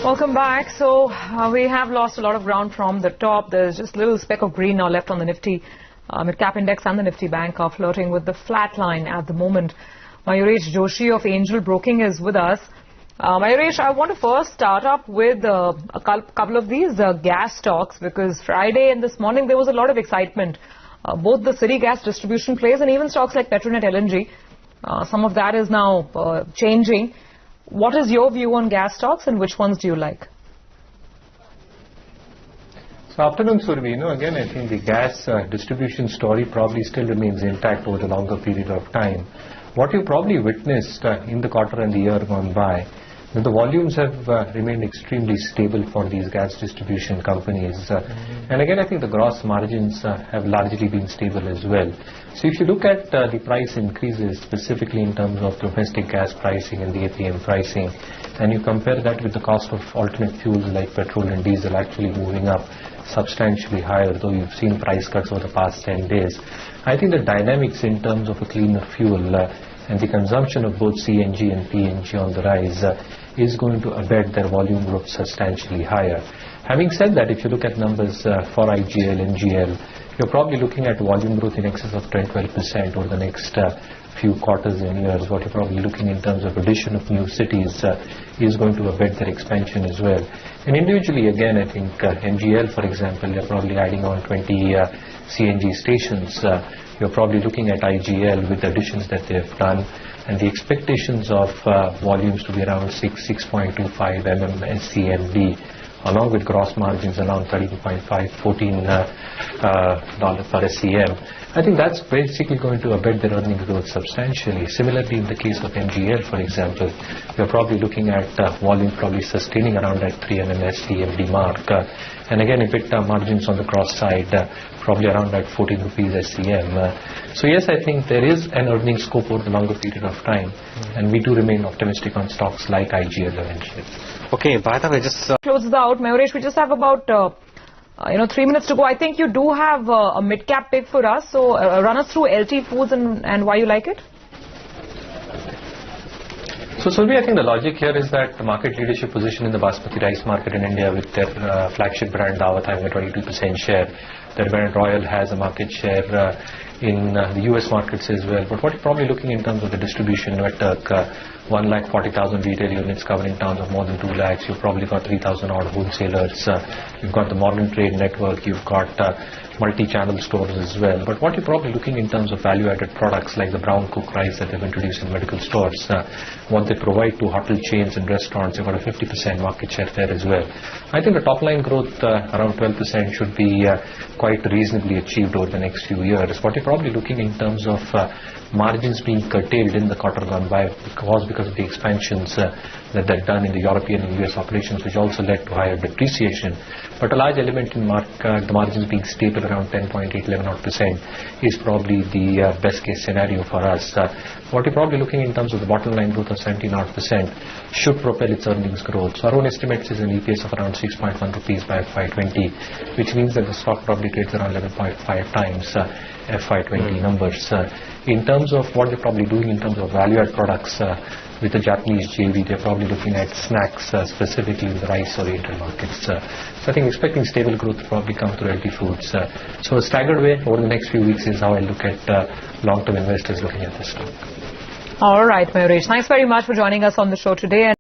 Welcome back. So we have lost a lot of ground from the top. There's just a little speck of green now left on the Nifty mid-cap index, and the Nifty Bank are flirting with the flat line at the moment. Mayuresh Joshi of Angel Broking is with us. Mayuresh, I want to first start up with a couple of these gas stocks, because Friday and this morning there was a lot of excitement. Both the city gas distribution plays and even stocks like Petronet LNG. Some of that is now changing. What is your view on gas stocks, and which ones do you like? So afternoon, Survi. Again, I think the gas distribution story probably still remains intact over the longer period of time. What you probably witnessed in the quarter and the year gone by, that the volumes have remained extremely stable for these gas distribution companies. And again, I think the gross margins have largely been stable as well. So if you look at the price increases, specifically in terms of domestic gas pricing and the APM pricing, and you compare that with the cost of alternate fuels like petrol and diesel actually moving up substantially higher, though you've seen price cuts over the past 10 days, I think the dynamics in terms of a cleaner fuel and the consumption of both CNG and PNG on the rise is going to abet their volume growth substantially higher. Having said that, if you look at numbers for IGL and GL, you're probably looking at volume growth in excess of 10-12% over the next few quarters and years. What you're probably looking in terms of addition of new cities is going to abet their expansion as well. And individually, again, I think MGL, for example, they're probably adding on 20 CNG stations. You're probably looking at IGL with the additions that they've done, and the expectations of volumes to be around 6.25 SCMD, along with gross margins around $13.5-14 per SCM. I think that's basically going to abet their earnings growth substantially. Similarly, in the case of MGL, for example, you're probably looking at volume probably sustaining around that 3 SCMD mark. And again, EBITDA margins on the cross side, probably around that 14 rupees SCM. So yes, I think there is an earnings scope over the longer period of time, and we do remain optimistic on stocks like IGL and MGL. Okay, by the way, just closes out. Mayuresh, we just have about 3 minutes to go. I think you do have a mid-cap pick for us, so run us through LT Foods and why you like it. So Survi, I think the logic here is that the market leadership position in the basmati rice market in India, with their flagship brand Daawat having a 22% share. Their brand Royal has a market share in the US markets as well. But what you're probably looking in terms of the distribution network, 1,40,000 retail units covering towns of more than 2 lakhs. You've probably got 3,000 odd wholesalers. You've got the modern trade network. You've got multi-channel stores as well. But what you're probably looking in terms of value-added products like the brown cooked rice that they've introduced in medical stores, what they provide to hotel chains and restaurants, they've got a 50% market share there as well. I think the top-line growth around 12% should be quite reasonably achieved over the next few years. What you're probably looking in terms of margins being curtailed in the quarter gone by because of the expansions that they've done in the European and US operations, which also led to higher depreciation. But a large element in the margins being stable around 10.8-11% is probably the best case scenario for us. What you're probably looking in terms of the bottom line growth of 17% should propel its earnings growth. So our own estimates is an EPS of around 6.1 rupees by FY20, which means that the stock probably trades around 11.5 times FY20 numbers. In terms of what they're probably doing in terms of value-add products with the Japanese JV, they're probably looking at snacks, specifically in the rice-oriented markets. So I think expecting stable growth to probably come through LT Foods. So a staggered way over the next few weeks is how I look at long-term investors looking at this stock. All right, Mayuresh. Thanks very much for joining us on the show today.